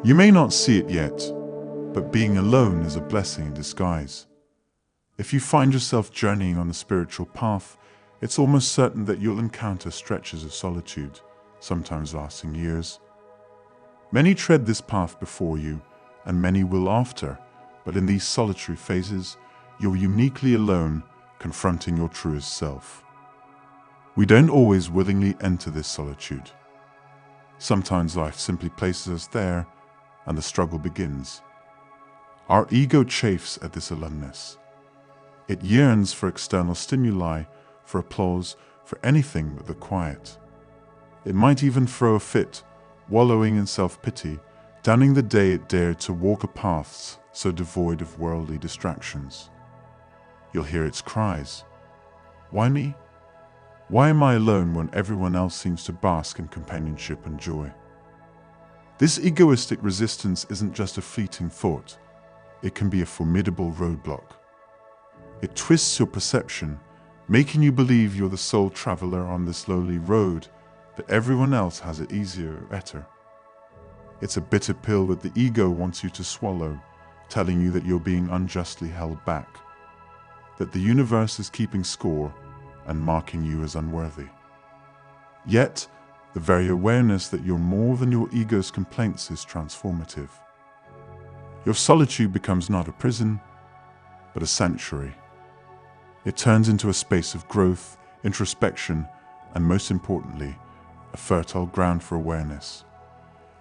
You may not see it yet, but being alone is a blessing in disguise. If you find yourself journeying on a spiritual path, it's almost certain that you'll encounter stretches of solitude, sometimes lasting years. Many tread this path before you, and many will after, but in these solitary phases, you're uniquely alone, confronting your truest self. We don't always willingly enter this solitude. Sometimes life simply places us there, and the struggle begins. Our ego chafes at this aloneness. It yearns for external stimuli, for applause, for anything but the quiet. It might even throw a fit, wallowing in self-pity, downing the day it dared to walk a path so devoid of worldly distractions. You'll hear its cries. Why me? Why am I alone when everyone else seems to bask in companionship and joy? This egoistic resistance isn't just a fleeting thought. It can be a formidable roadblock. It twists your perception, making you believe you're the sole traveler on this lowly road, that everyone else has it easier or better. It's a bitter pill that the ego wants you to swallow, telling you that you're being unjustly held back, that the universe is keeping score and marking you as unworthy. Yet, the very awareness that you're more than your ego's complaints is transformative. Your solitude becomes not a prison, but a sanctuary. It turns into a space of growth, introspection, and most importantly, a fertile ground for awareness.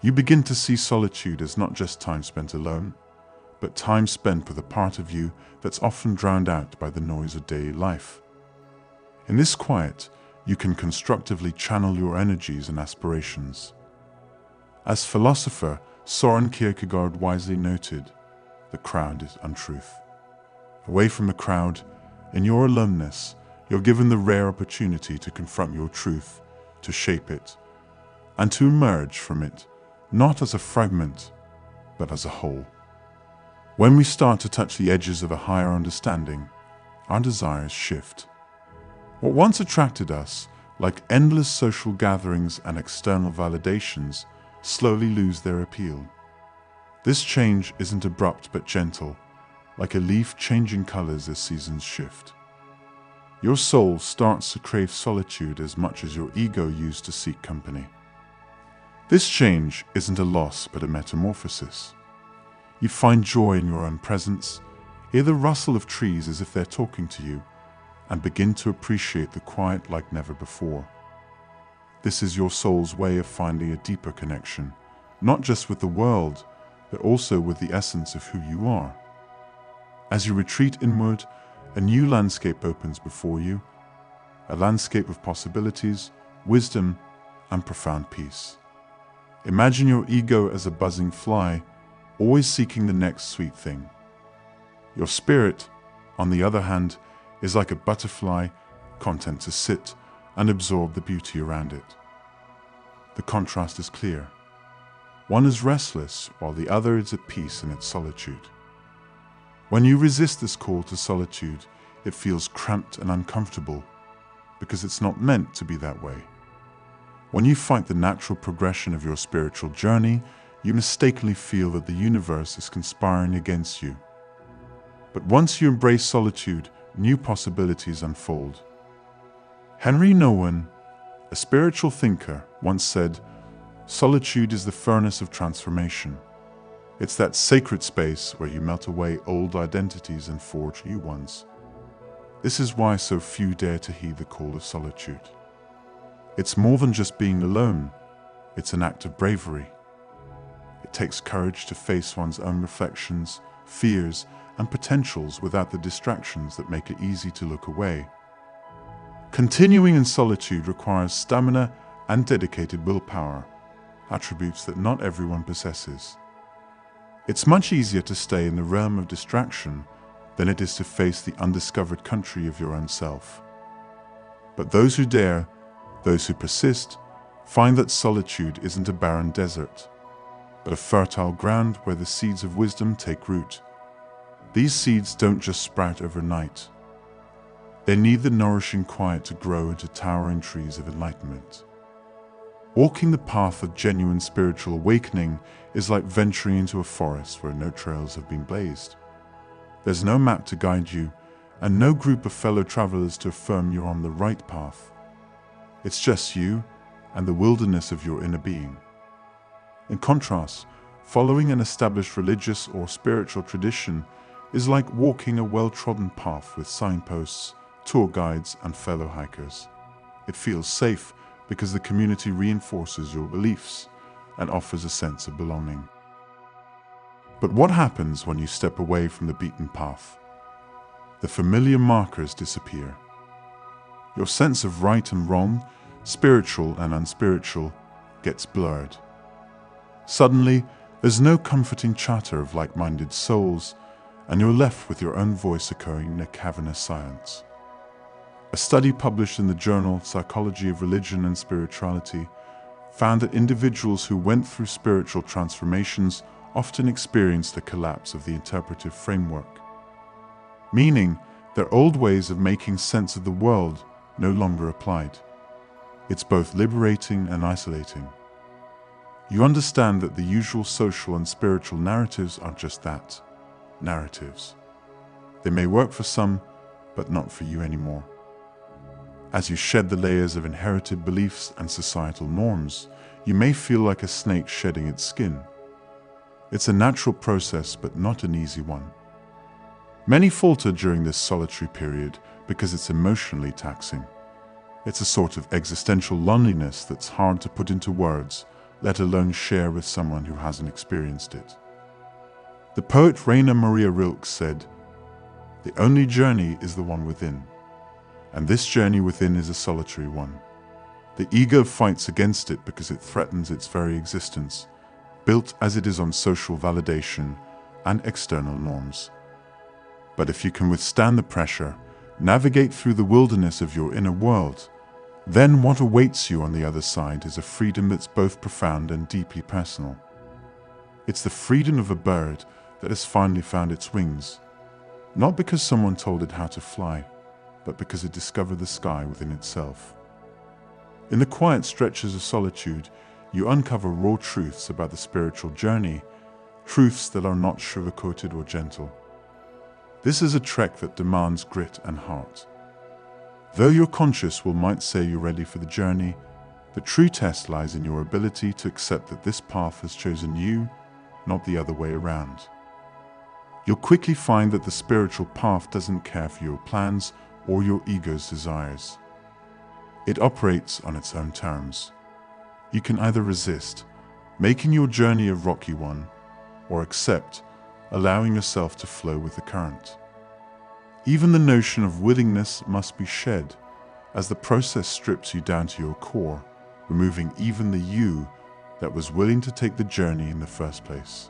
You begin to see solitude as not just time spent alone, but time spent with a part of you that's often drowned out by the noise of daily life. In this quiet, you can constructively channel your energies and aspirations. As philosopher Søren Kierkegaard wisely noted, the crowd is untruth. Away from the crowd, in your aloneness, you're given the rare opportunity to confront your truth, to shape it, and to emerge from it, not as a fragment, but as a whole. When we start to touch the edges of a higher understanding, our desires shift. What once attracted us, like endless social gatherings and external validations, slowly lose their appeal. This change isn't abrupt but gentle, like a leaf changing colors as seasons shift. Your soul starts to crave solitude as much as your ego used to seek company. This change isn't a loss but a metamorphosis. You find joy in your own presence, hear the rustle of trees as if they're talking to you, and begin to appreciate the quiet like never before. This is your soul's way of finding a deeper connection, not just with the world, but also with the essence of who you are. As you retreat inward, a new landscape opens before you, a landscape of possibilities, wisdom, and profound peace. Imagine your ego as a buzzing fly, always seeking the next sweet thing. Your spirit, on the other hand, is like a butterfly, content to sit and absorb the beauty around it. The contrast is clear. One is restless, while the other is at peace in its solitude. When you resist this call to solitude, it feels cramped and uncomfortable, because it's not meant to be that way. When you fight the natural progression of your spiritual journey, you mistakenly feel that the universe is conspiring against you. But once you embrace solitude, new possibilities unfold. Henry Nouwen, a spiritual thinker, once said, "Solitude is the furnace of transformation." It's that sacred space where you melt away old identities and forge new ones. This is why so few dare to heed the call of solitude. It's more than just being alone. It's an act of bravery. It takes courage to face one's own reflections, fears, and potentials without the distractions that make it easy to look away. Continuing in solitude requires stamina and dedicated willpower, attributes that not everyone possesses. It's much easier to stay in the realm of distraction than it is to face the undiscovered country of your own self. But those who dare, those who persist, find that solitude isn't a barren desert, but a fertile ground where the seeds of wisdom take root. These seeds don't just sprout overnight. They need the nourishing quiet to grow into towering trees of enlightenment. Walking the path of genuine spiritual awakening is like venturing into a forest where no trails have been blazed. There's no map to guide you, and no group of fellow travelers to affirm you're on the right path. It's just you and the wilderness of your inner being. In contrast, following an established religious or spiritual tradition is like walking a well-trodden path with signposts, tour guides, and fellow hikers. It feels safe because the community reinforces your beliefs and offers a sense of belonging. But what happens when you step away from the beaten path? The familiar markers disappear. Your sense of right and wrong, spiritual and unspiritual, gets blurred. Suddenly, there's no comforting chatter of like-minded souls, and you're left with your own voice echoing in a cavernous silence. A study published in the journal Psychology of Religion and Spirituality found that individuals who went through spiritual transformations often experienced the collapse of the interpretive framework, meaning their old ways of making sense of the world no longer applied. It's both liberating and isolating. You understand that the usual social and spiritual narratives are just that, narratives. They may work for some, but not for you anymore. As you shed the layers of inherited beliefs and societal norms, you may feel like a snake shedding its skin. It's a natural process, but not an easy one. Many falter during this solitary period because it's emotionally taxing. It's a sort of existential loneliness that's hard to put into words, let alone share with someone who hasn't experienced it. The poet Rainer Maria Rilke said, "The only journey is the one within, and this journey within is a solitary one. The ego fights against it because it threatens its very existence, built as it is on social validation and external norms. But if you can withstand the pressure, navigate through the wilderness of your inner world, then what awaits you on the other side is a freedom that's both profound and deeply personal. It's the freedom of a bird that has finally found its wings, not because someone told it how to fly, but because it discovered the sky within itself." In the quiet stretches of solitude, you uncover raw truths about the spiritual journey, truths that are not sugar-coated or gentle. This is a trek that demands grit and heart. Though your conscious might say you're ready for the journey, the true test lies in your ability to accept that this path has chosen you, not the other way around. You'll quickly find that the spiritual path doesn't care for your plans or your ego's desires. It operates on its own terms. You can either resist, making your journey a rocky one, or accept, allowing yourself to flow with the current. Even the notion of willingness must be shed, as the process strips you down to your core, removing even the you that was willing to take the journey in the first place.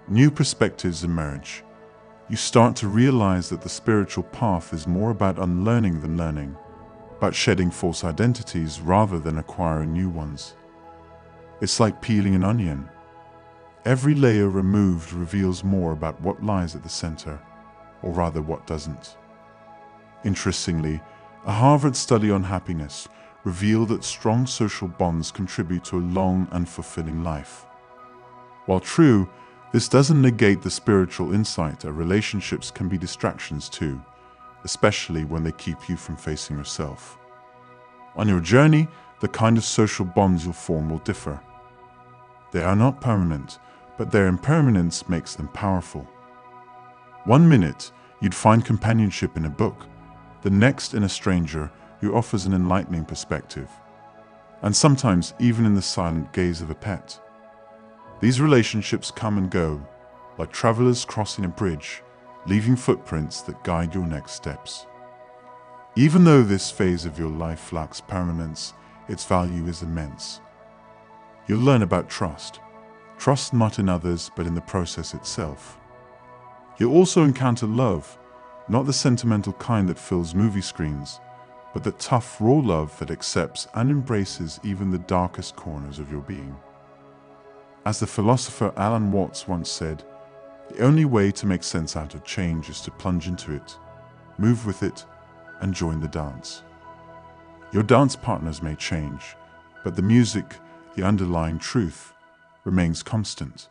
New perspectives emerge. You start to realize that the spiritual path is more about unlearning than learning, about shedding false identities rather than acquiring new ones. It's like peeling an onion. Every layer removed reveals more about what lies at the center, or rather what doesn't. Interestingly, a Harvard study on happiness revealed that strong social bonds contribute to a long and fulfilling life. While true, this doesn't negate the spiritual insight that relationships can be distractions too, especially when they keep you from facing yourself. On your journey, the kind of social bonds you'll form will differ. They are not permanent, but their impermanence makes them powerful. One minute, you'd find companionship in a book, the next in a stranger who offers an enlightening perspective, and sometimes even in the silent gaze of a pet. These relationships come and go, like travelers crossing a bridge, leaving footprints that guide your next steps. Even though this phase of your life lacks permanence, its value is immense. You'll learn about trust. Trust not in others, but in the process itself. You'll also encounter love, not the sentimental kind that fills movie screens, but the tough, raw love that accepts and embraces even the darkest corners of your being. As the philosopher Alan Watts once said, the only way to make sense out of change is to plunge into it, move with it, and join the dance. Your dance partners may change, but the music, the underlying truth, remains constant.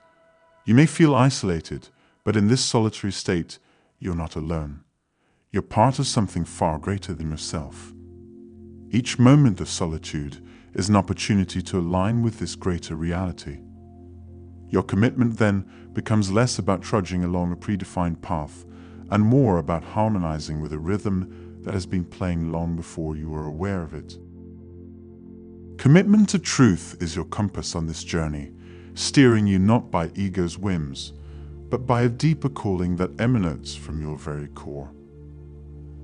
You may feel isolated, but in this solitary state, you're not alone. You're part of something far greater than yourself. Each moment of solitude is an opportunity to align with this greater reality. Your commitment then becomes less about trudging along a predefined path and more about harmonizing with a rhythm that has been playing long before you were aware of it. Commitment to truth is your compass on this journey, steering you not by ego's whims, but by a deeper calling that emanates from your very core.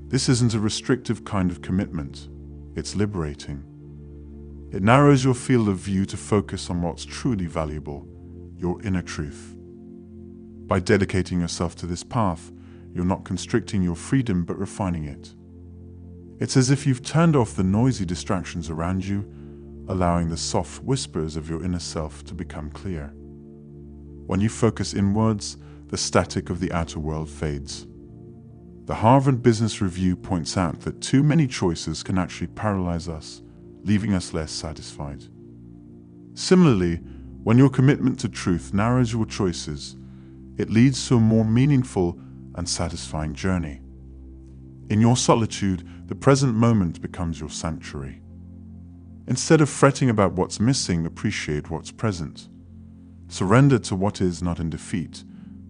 This isn't a restrictive kind of commitment, it's liberating. It narrows your field of view to focus on what's truly valuable, your inner truth. By dedicating yourself to this path, you're not constricting your freedom but refining it. It's as if you've turned off the noisy distractions around you, allowing the soft whispers of your inner self to become clear. When you focus inwards, the static of the outer world fades. The Harvard Business Review points out that too many choices can actually paralyze us, leaving us less satisfied. Similarly, when your commitment to truth narrows your choices, it leads to a more meaningful and satisfying journey. In your solitude, the present moment becomes your sanctuary. Instead of fretting about what's missing, appreciate what's present. Surrender to what is not in defeat,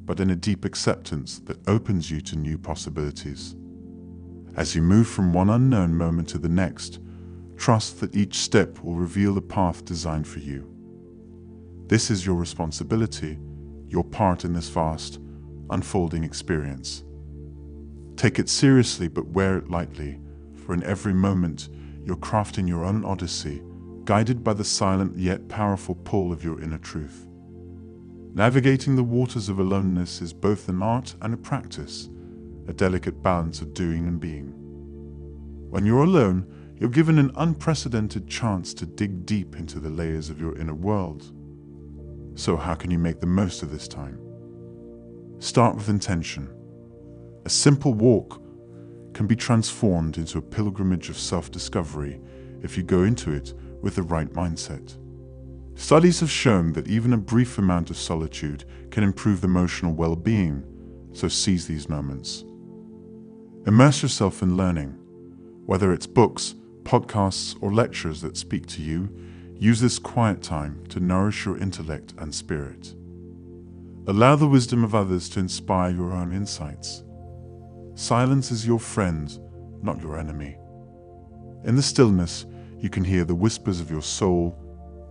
but in a deep acceptance that opens you to new possibilities. As you move from one unknown moment to the next, trust that each step will reveal the path designed for you. This is your responsibility, your part in this vast, unfolding experience. Take it seriously, but wear it lightly, for in every moment, you're crafting your own odyssey, guided by the silent yet powerful pull of your inner truth. Navigating the waters of aloneness is both an art and a practice, a delicate balance of doing and being. When you're alone, you're given an unprecedented chance to dig deep into the layers of your inner world. So how can you make the most of this time? Start with intention. A simple walk can be transformed into a pilgrimage of self-discovery if you go into it with the right mindset. Studies have shown that even a brief amount of solitude can improve emotional well-being, so seize these moments. Immerse yourself in learning. Whether it's books, podcasts, or lectures that speak to you, use this quiet time to nourish your intellect and spirit. Allow the wisdom of others to inspire your own insights. Silence is your friend, not your enemy. In the stillness, you can hear the whispers of your soul,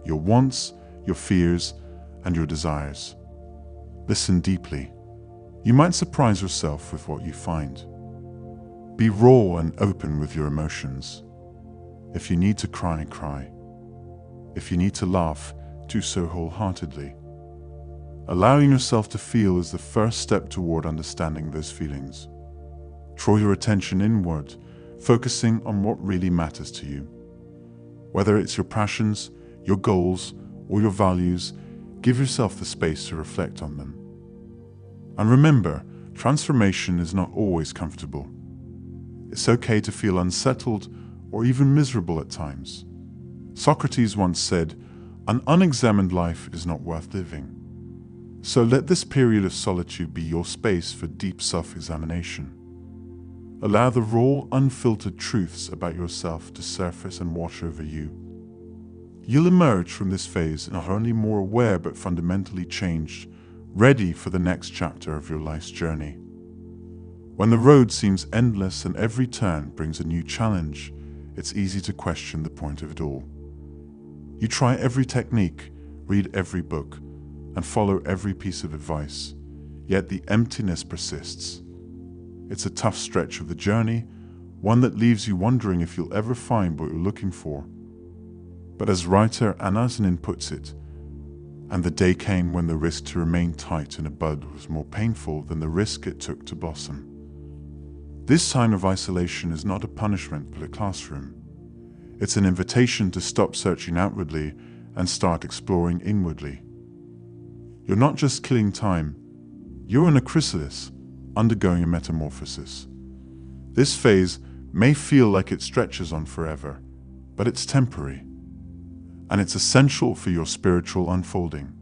your wants, your fears, and your desires. Listen deeply. You might surprise yourself with what you find. Be raw and open with your emotions. If you need to cry, cry. If you need to laugh, do so wholeheartedly. Allowing yourself to feel is the first step toward understanding those feelings. Draw your attention inward, focusing on what really matters to you. Whether it's your passions, your goals, or your values, give yourself the space to reflect on them. And remember, transformation is not always comfortable. It's okay to feel unsettled or even miserable at times. Socrates once said, "An unexamined life is not worth living." So let this period of solitude be your space for deep self-examination. Allow the raw, unfiltered truths about yourself to surface and wash over you. You'll emerge from this phase not only more aware but fundamentally changed, ready for the next chapter of your life's journey. When the road seems endless and every turn brings a new challenge, it's easy to question the point of it all. You try every technique, read every book, and follow every piece of advice, yet the emptiness persists. It's a tough stretch of the journey, one that leaves you wondering if you'll ever find what you're looking for. But as writer Anna Zanin puts it, and the day came when the risk to remain tight in a bud was more painful than the risk it took to blossom. This time of isolation is not a punishment but a classroom. It's an invitation to stop searching outwardly and start exploring inwardly. You're not just killing time, you're in a chrysalis, undergoing a metamorphosis. This phase may feel like it stretches on forever, but it's temporary. and it's essential for your spiritual unfolding.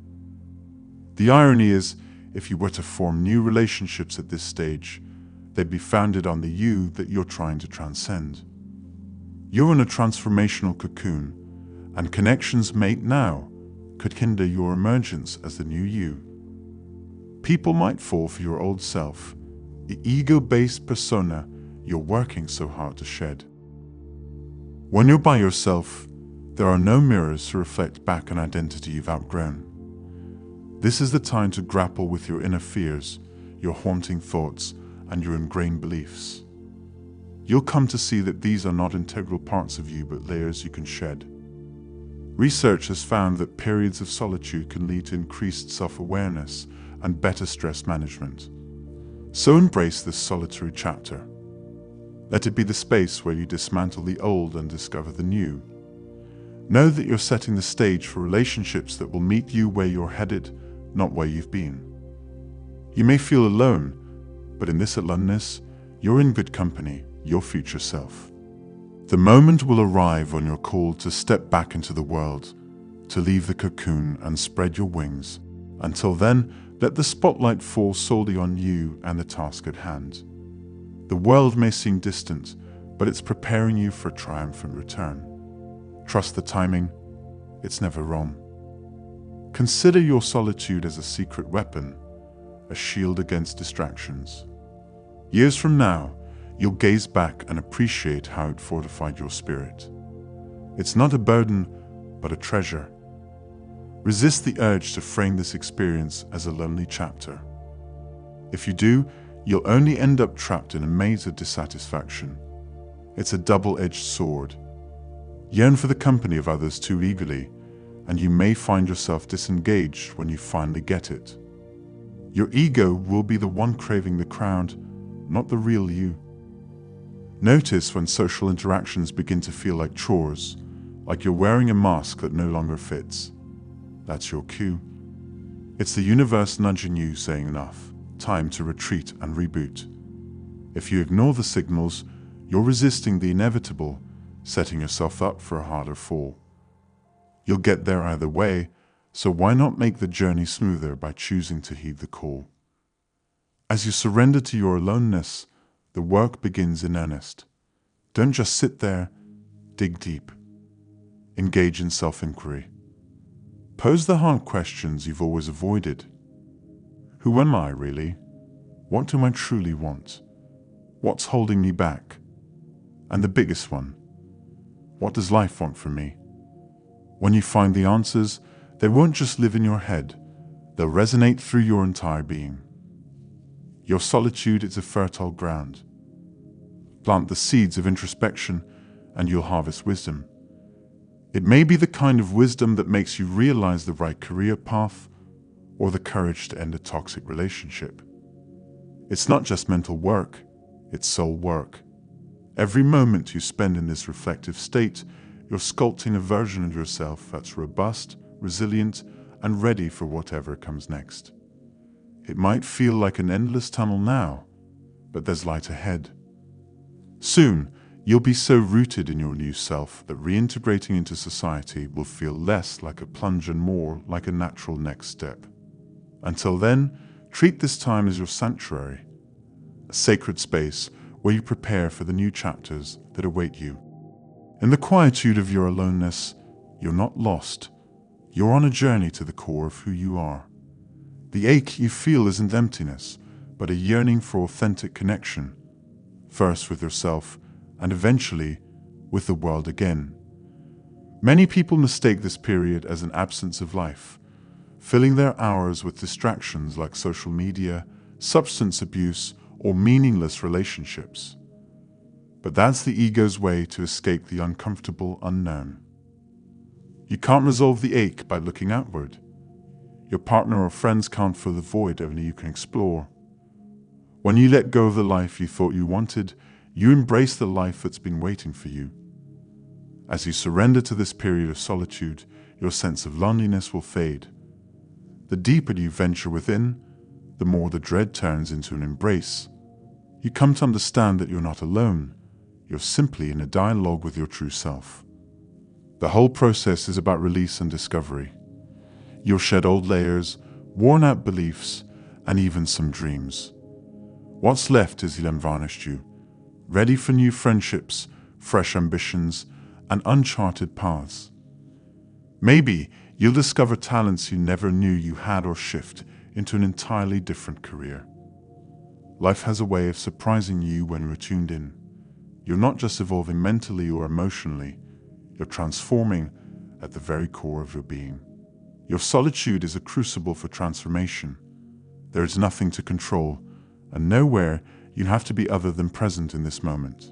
The irony is, if you were to form new relationships at this stage, they'd be founded on the you that you're trying to transcend. You're in a transformational cocoon, and connections made now could hinder your emergence as the new you. People might fall for your old self, the ego-based persona you're working so hard to shed. When you're by yourself, there are no mirrors to reflect back an identity you've outgrown. This is the time to grapple with your inner fears, your haunting thoughts, and your ingrained beliefs. You'll come to see that these are not integral parts of you, but layers you can shed. Research has found that periods of solitude can lead to increased self-awareness and better stress management. So embrace this solitary chapter. Let it be the space where you dismantle the old and discover the new. Know that you're setting the stage for relationships that will meet you where you're headed, not where you've been. You may feel alone, but in this aloneness, you're in good company, your future self. The moment will arrive when you're called to step back into the world, to leave the cocoon and spread your wings. Until then, let the spotlight fall solely on you and the task at hand. The world may seem distant, but it's preparing you for a triumphant return. Trust the timing, it's never wrong. Consider your solitude as a secret weapon, a shield against distractions. Years from now, you'll gaze back and appreciate how it fortified your spirit. It's not a burden, but a treasure. Resist the urge to frame this experience as a lonely chapter. If you do, you'll only end up trapped in a maze of dissatisfaction. It's a double-edged sword. Yearn for the company of others too eagerly, and you may find yourself disengaged when you finally get it. Your ego will be the one craving the crown, not the real you. Notice when social interactions begin to feel like chores, like you're wearing a mask that no longer fits. That's your cue. It's the universe nudging you, saying enough, time to retreat and reboot. If you ignore the signals, you're resisting the inevitable, setting yourself up for a harder fall. You'll get there either way, so why not make the journey smoother by choosing to heed the call? As you surrender to your aloneness, the work begins in earnest. Don't just sit there, dig deep. Engage in self-inquiry. Pose the hard questions you've always avoided. Who am I really? What do I truly want? What's holding me back? And the biggest one, what does life want from me? When you find the answers, they won't just live in your head, they'll resonate through your entire being. Your solitude is a fertile ground. Plant the seeds of introspection and you'll harvest wisdom. It may be the kind of wisdom that makes you realize the right career path or the courage to end a toxic relationship. It's not just mental work, it's soul work. Every moment you spend in this reflective state, you're sculpting a version of yourself that's robust, resilient, and ready for whatever comes next. It might feel like an endless tunnel now, but there's light ahead. Soon, you'll be so rooted in your new self that reintegrating into society will feel less like a plunge and more like a natural next step. Until then, treat this time as your sanctuary, a sacred space where you prepare for the new chapters that await you. In the quietude of your aloneness, you're not lost. You're on a journey to the core of who you are. The ache you feel isn't emptiness, but a yearning for authentic connection, first with yourself and eventually with the world again. Many people mistake this period as an absence of life, filling their hours with distractions like social media, substance abuse, or meaningless relationships. But that's the ego's way to escape the uncomfortable unknown. You can't resolve the ache by looking outward. Your partner or friends can't fill the void only you can explore. When you let go of the life you thought you wanted, you embrace the life that's been waiting for you. As you surrender to this period of solitude, your sense of loneliness will fade. The deeper you venture within, the more the dread turns into an embrace. You come to understand that you're not alone. You're simply in a dialogue with your true self. The whole process is about release and discovery. You'll shed old layers, worn-out beliefs, and even some dreams. What's left is the unvarnished you, ready for new friendships, fresh ambitions, and uncharted paths. Maybe you'll discover talents you never knew you had or shift into an entirely different career. Life has a way of surprising you when you're tuned in. You're not just evolving mentally or emotionally, you're transforming at the very core of your being. Your solitude is a crucible for transformation. There is nothing to control, and nowhere you have to be other than present in this moment.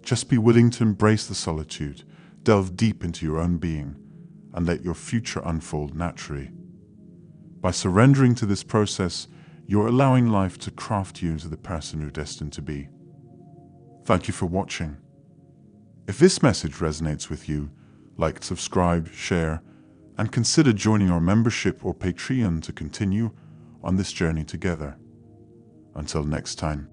Just be willing to embrace the solitude, delve deep into your own being, and let your future unfold naturally. By surrendering to this process, you're allowing life to craft you into the person you're destined to be. Thank you for watching. If this message resonates with you, like, subscribe, share, and consider joining our membership or Patreon to continue on this journey together. Until next time.